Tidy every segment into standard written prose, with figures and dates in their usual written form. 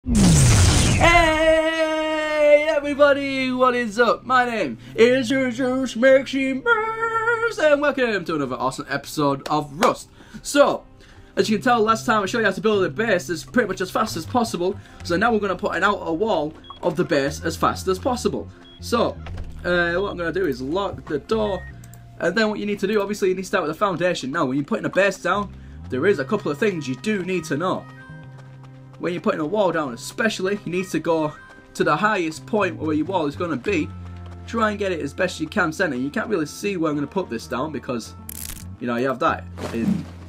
Hey everybody, what is up? My name is Jesus Maximers and welcome to another awesome episode of Rust. So, as you can tell, last time I showed you how to build a base as pretty much as fast as possible. So now we're going to put an outer wall of the base as fast as possible. So, what I'm going to do is lock the door, and then what you need to do, obviously you need to start with the foundation. Now when you're putting a base down, there is a couple of things you do need to know. When you're putting a wall down especially, you need to go to the highest point where your wall is going to be. Try and get it as best you can centre. You can't really see where I'm going to put this down because, you know, you have that.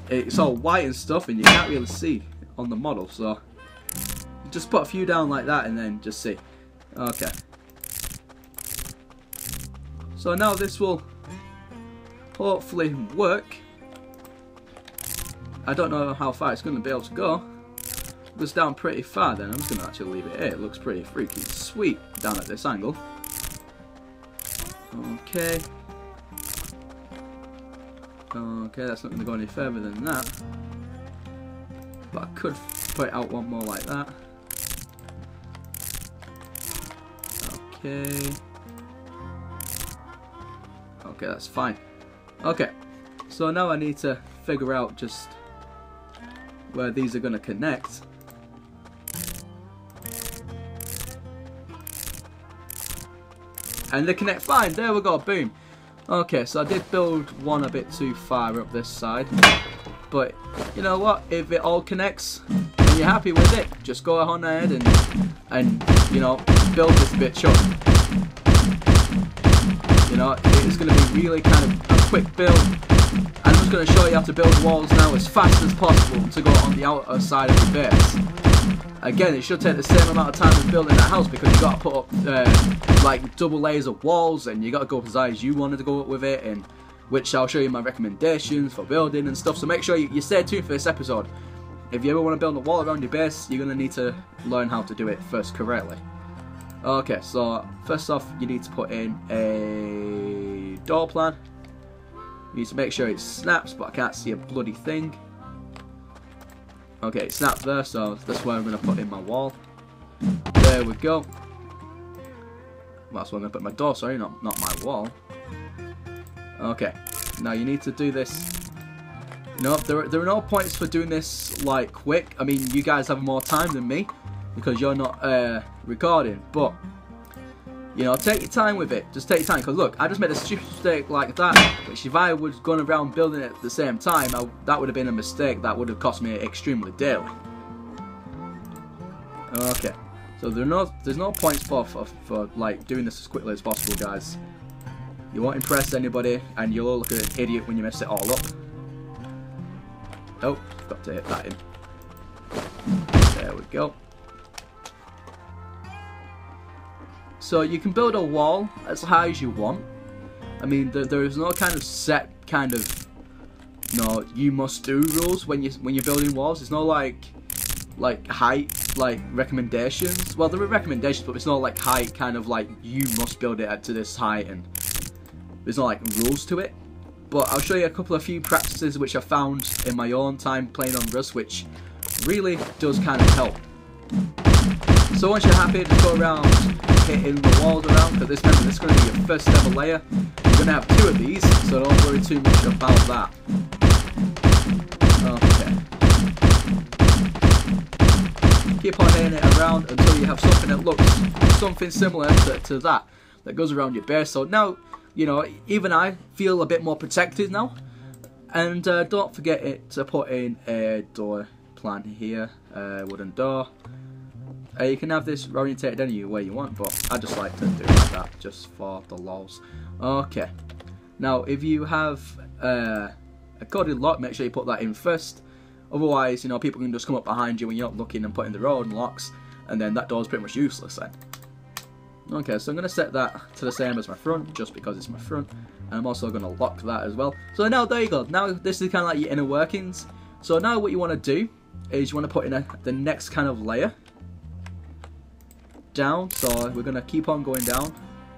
It's all white and stuff and you can't really see on the model. So, just put a few down like that and then just see. Okay. So now this will hopefully work. I don't know how far it's going to be able to go. It goes down pretty far then. I'm just going to actually leave it here. It looks pretty freaking sweet down at this angle. Okay. Okay, that's not going to go any further than that. But I could put it out one more like that. Okay. Okay, that's fine. Okay. So now I need to figure out just where these are going to connect. And they connect fine. There we go. Boom. Okay, so I did build one a bit too far up this side. But, you know what? If it all connects and you're happy with it, just go on ahead and you know, build this bitch up. You know, it's going to be really kind of a quick build. I'm just going to show you how to build walls now as fast as possible to go on the outer side of the base. Again, it should take the same amount of time as building a house because you've got to put up like double layers of walls and you got to go as high as you wanted to go up with it, and which I'll show you my recommendations for building and stuff. So make sure you stay tuned for this episode. If you ever want to build a wall around your base, you're going to need to learn how to do it first correctly. Okay, so first off, you need to put in a door plan. You need to make sure it snaps, but I can't see a bloody thing. Okay, it snapped there, so that's where I'm going to put in my wall. There we go. That's where I'm going to put my door, sorry, not my wall. Okay, now you need to do this. You know, there are no points for doing this, like, quick. I mean, you guys have more time than me because you're not recording, but you know, take your time with it. Just take your time, because look, I just made a stupid mistake like that, which if I was going around building it at the same time, that would have been a mistake that would have cost me extremely dearly. Okay, so there's no points for like doing this as quickly as possible, guys. You won't impress anybody, and you'll all look like an idiot when you mess it all up. Oh, got to hit that in. There we go. So you can build a wall as high as you want. I mean, there is no kind of set kind of, no, you must do rules when you're building walls. It's not like height, like recommendations. Well, there are recommendations, but it's not like height, kind of like you must build it to this height, and there's no like rules to it. But I'll show you a few practices which I found in my own time playing on Rust, which really does kind of help. So once you're happy, just go around hitting the walls around, because this is going to be your first ever layer. You're going to have 2 of these, so don't worry too much about that. Okay. Keep on hitting it around until you have something that looks something similar to that goes around your base. So now, you know, even I feel a bit more protected now. And don't forget to put in a door plan here, wooden door. You can have this orientated any way you want, but I just like to do it like that, just for the lols. Okay. Now, if you have a coded lock, make sure you put that in first. Otherwise, you know, people can just come up behind you when you're not looking and put in their own locks, and then that door's pretty much useless then. Okay, so I'm going to set that to the same as my front, just because it's my front. And I'm also going to lock that as well. So now, there you go. Now, this is kind of like your inner workings. So now what you want to do is you want to put in the next kind of layer. Down, so we're going to keep on going down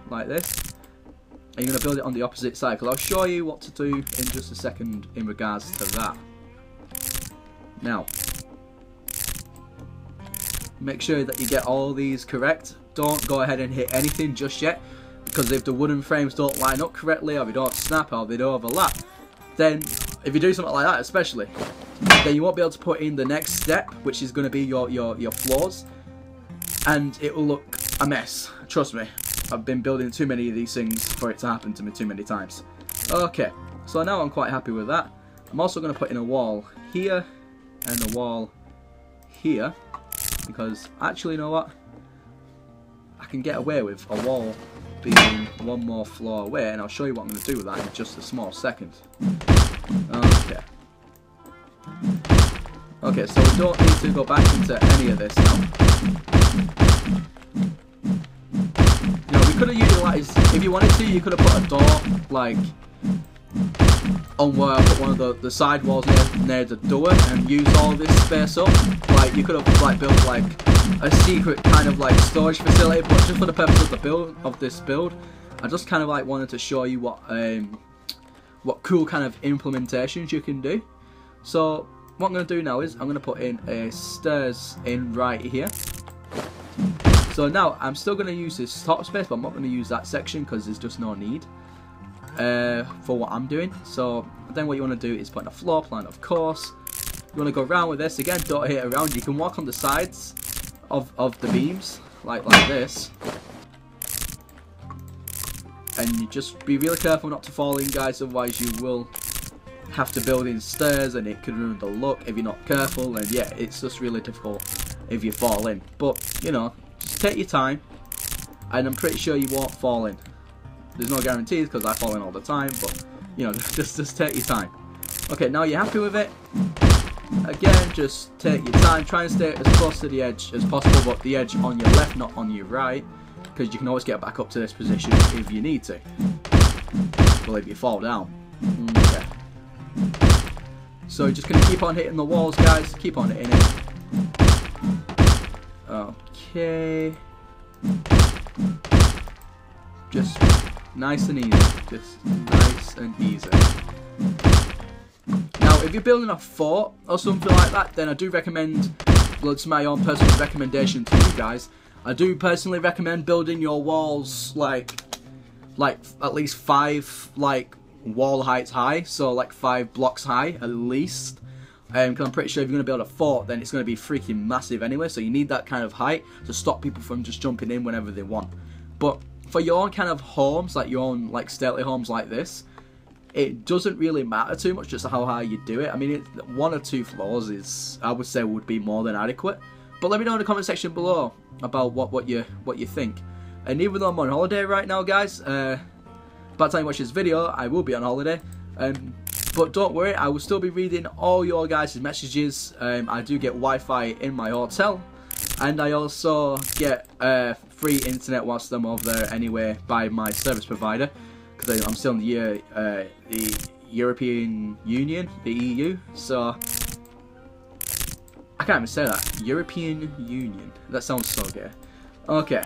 like this, and you're going to build it on the opposite side, because I'll show you what to do in just a second in regards to that. Now, make sure that you get all these correct. Don't go ahead and hit anything just yet, because if the wooden frames don't line up correctly, or they don't snap, or they don't overlap, then if you do something like that especially, then you won't be able to put in the next step, which is going to be your floors, and it will look a mess. Trust me, I've been building too many of these things for it to happen to me too many times. Okay, so now I'm quite happy with that. I'm also going to put in a wall here and a wall here, because actually, you know what, I can get away with a wall being one more floor away, and I'll show you what I'm going to do with that in just a small second. Okay, so we don't need to go back into any of this now. You know, we could have utilized, if you wanted to, you could have put a door, like, on where I put one of the side walls near the door and use all this space up. Like, you could have, like, built, like, a secret kind of, like, storage facility, but just for the purpose of the this build, I just kind of, like, wanted to show you what cool kind of implementations you can do. So what I'm going to do now is I'm going to put in a stairs in right here. So now I'm still going to use this top space, but I'm not going to use that section because there's just no need for what I'm doing. So then what you want to do is put in a floor plan, of course. You want to go around with this again, don't hit it around. You can walk on the sides of the beams like this, and you just be really careful not to fall in, guys, otherwise you will have to build in stairs and it could ruin the look if you're not careful. And yeah, it's just really difficult if you fall in, but you know, just take your time and I'm pretty sure you won't fall in. There's no guarantees because I fall in all the time, but you know, just take your time. Okay, now you're happy with it. Again, just take your time, try and stay as close to the edge as possible, but the edge on your left, not on your right, because you can always get back up to this position if you need to. Well, if you fall down. Okay. So you're just going to keep on hitting the walls, guys. Keep on hitting it. Okay. Just nice and easy. Just nice and easy. Now, if you're building a fort or something like that, then I do recommend, well, it's my own personal recommendation to you guys, I do personally recommend building your walls like at least 5 like wall heights high, so like 5 blocks high at least. Because I'm pretty sure if you're going to build a fort, then it's going to be freaking massive anyway, so you need that kind of height to stop people from just jumping in whenever they want. But for your own kind of homes, like your own like stately homes like this, it doesn't really matter too much just how high you do it. I mean, 1 or 2 floors is, I would say, would be more than adequate. But let me know in the comment section below about what you think. And even though I'm on holiday right now, guys, by the time you watch this video, I will be on holiday. But don't worry, I will still be reading all your guys' messages. I do get Wi-Fi in my hotel, and I also get free internet whilst I'm over there anyway by my service provider, because I'm still in the European Union, the EU. So I can't even say that. European Union. That sounds so gay. Okay.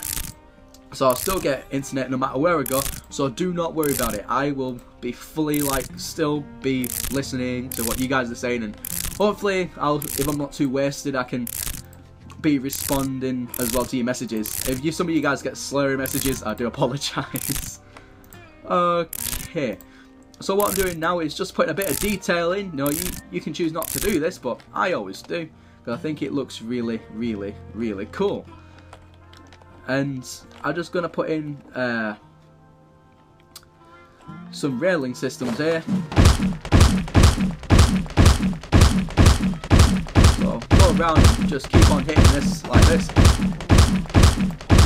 So I'll still get internet no matter where I go, so do not worry about it. I will be fully, like, still be listening to what you guys are saying, and hopefully, if I'm not too wasted, I can be responding as well to your messages. If some of you guys get slurry messages, I do apologise. Okay. So what I'm doing now is just putting a bit of detail in. You know, you can choose not to do this, but I always do, because I think it looks really, really, really cool. And I'm just going to put in some railing systems here. So go around and just keep on hitting this like this.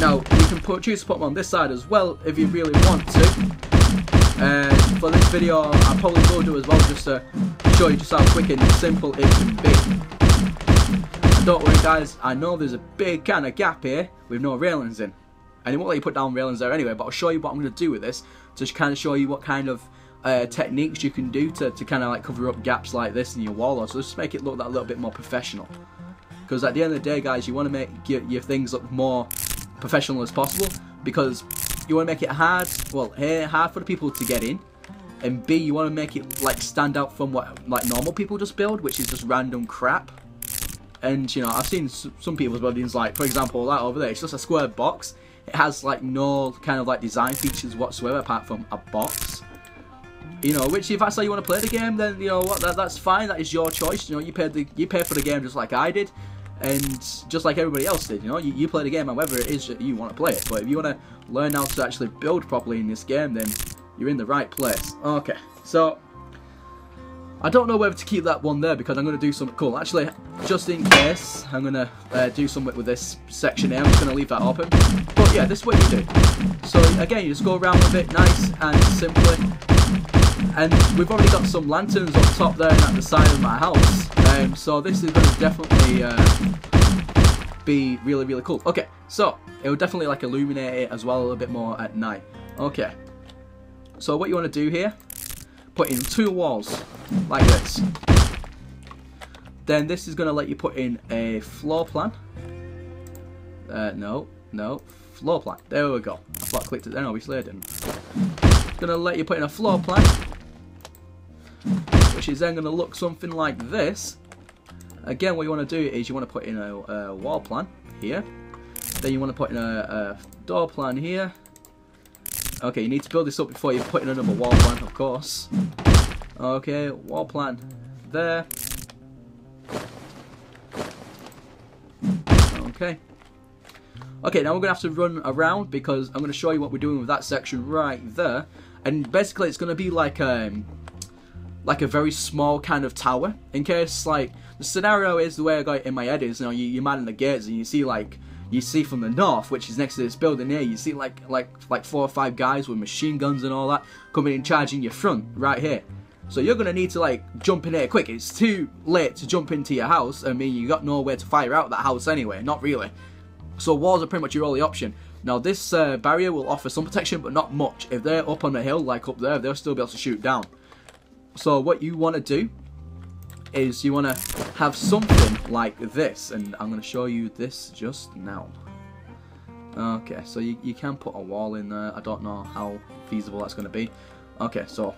Now you can choose to put them on this side as well if you really want to. For this video I probably will do as well, just to show you just how quick and simple it can be. Don't worry, guys, I know there's a big kind of gap here with no railings in, and it won't let you put down railings there anyway, but I'll show you what I'm going to do with this to kind of show you what kind of techniques you can do to kind of like cover up gaps like this in your wall, so just make it look that little bit more professional. Because at the end of the day, guys, you want to make your things look more professional as possible, because you want to make it hard, well, hard for the people to get in, and B, you want to make it like stand out from what like normal people just build, which is just random crap. And you know, I've seen some people's buildings, like for example that over there, it's just a square box. It has like no kind of like design features whatsoever apart from a box. You know, which if that's how you want to play the game, then you know what, that's fine. That is your choice. You know, you paid for the game just like I did, and just like everybody else did. You know, you play the game however it is that you want to play it. But if you want to learn how to actually build properly in this game, then you're in the right place. Okay, so I don't know whether to keep that one there because I'm going to do something cool. Actually, just in case, I'm going to do something with this section here. I'm just going to leave that open. But yeah, this is what you do. So again, you just go around with it nice and simply. And we've already got some lanterns up top there and at the side of my house. So this is going to definitely be really, really cool. Okay, so it will definitely like illuminate it as well a little bit more at night. Okay, so what you want to do here, put in 2 walls like this. Then this is going to let you put in a floor plan. No, floor plan. There we go. I thought I clicked it then, obviously I didn't. It's going to let you put in a floor plan, which is then going to look something like this. Again, what you want to do is you want to put in a wall plan here. Then you want to put in a door plan here. Okay, you need to build this up before you put in another wall plan, of course. Okay, wall plan there. Okay. Okay, now we're going to have to run around because I'm going to show you what we're doing with that section right there. And basically it's going to be like a very small kind of tower. In case, like, the scenario is, the way I got it in my head is, you know, you're manning the gates and you see from the north, which is next to this building here, you see like 4 or 5 guys with machine guns and all that coming in charging your front right here. So you're going to need to like jump in here quick. It's too late to jump into your house. I mean, you got nowhere to fire out that house anyway, not really. So walls are pretty much your only option. Now this barrier will offer some protection, but not much. If they're up on the hill, like up there, they'll still be able to shoot down. So what you want to do is you want to have something like this, and I'm going to show you this just now. Okay, so you can put a wall in there. I don't know how feasible that's going to be. Okay, so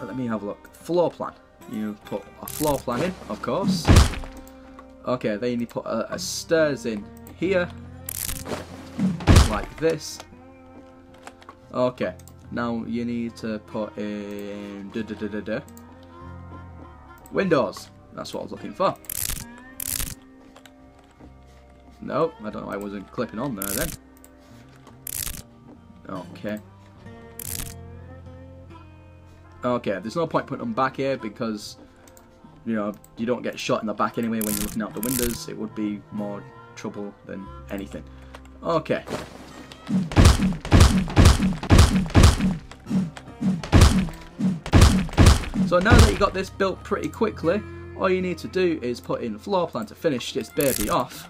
let me have a look. Floor plan. You put a floor plan in, of course. Okay, then you put a stairs in here, like this. Okay, now you need to put in windows. That's what I was looking for. No, I don't know why I wasn't clipping on there then. Okay. Okay, there's no point putting them back here because, you know, you don't get shot in the back anyway when you're looking out the windows. It would be more trouble than anything. Okay. So now that you got this built pretty quickly, all you need to do is put in the floor plan to finish this baby off.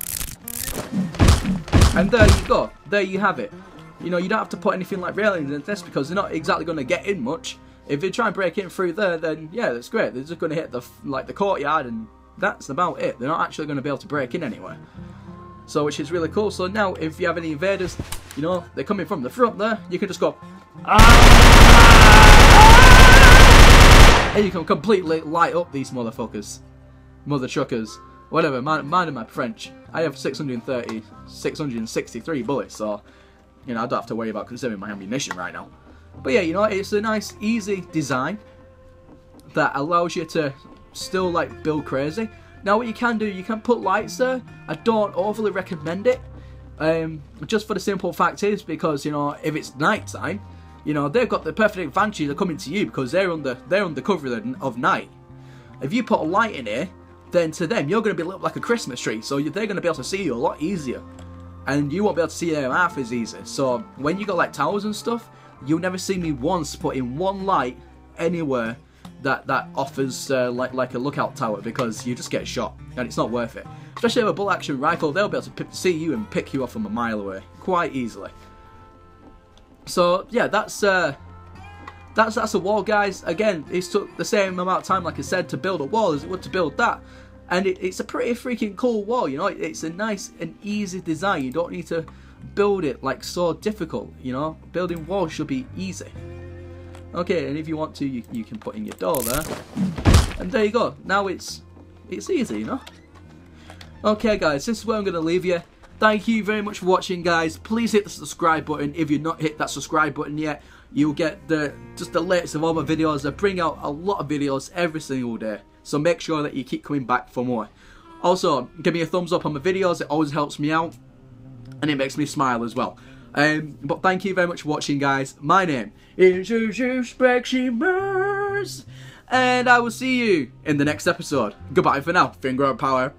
And there you go. There you have it. You know, you don't have to put anything like railings in this because they're not exactly going to get in much. If they try and break in through there, then yeah, that's great. They're just going to hit the courtyard, and that's about it. They're not actually going to be able to break in anywhere. So, which is really cool. So now, if you have any invaders, you know, they're coming from the front there, you can just go, and you can completely light up these motherfuckers, mother truckers, whatever. Mind my French. I have 663 bullets, so you know I don't have to worry about conserving my ammunition right now. But yeah, you know, it's a nice, easy design that allows you to still like build crazy. Now, what you can do, you can put lights there. I don't overly recommend it, just for the simple fact is because, you know, if it's night time, you know, they've got the perfect advantage of coming to you because they're under cover of night. If you put a light in here, then to them you're going to be lit up like a Christmas tree, so they're going to be able to see you a lot easier, and you won't be able to see them half as easy. So when you got like towers and stuff, you'll never see me once put in one light anywhere that offers like a lookout tower, because you just get shot and it's not worth it. Especially with a bolt action rifle, they'll be able to see you and pick you off from a mile away quite easily. So yeah, that's a wall, guys. Again, it took the same amount of time, like I said, to build a wall as it would to build that, and it's a pretty freaking cool wall. You know, it's a nice and easy design. You don't need to build it like so difficult. You know, building walls should be easy. Okay, and if you want to, you can put in your door there, and there you go. Now it's easy, you know. Okay guys, this is where I'm going to leave you. Thank you very much for watching, guys. Please hit the subscribe button. If you've not hit that subscribe button yet, you'll get just the latest of all my videos. I bring out a lot of videos every single day, so make sure that you keep coming back for more. Also, give me a thumbs up on my videos. It always helps me out, and it makes me smile as well. But thank you very much for watching, guys. My name is Mers, and I will see you in the next episode. Goodbye for now. Finger out power.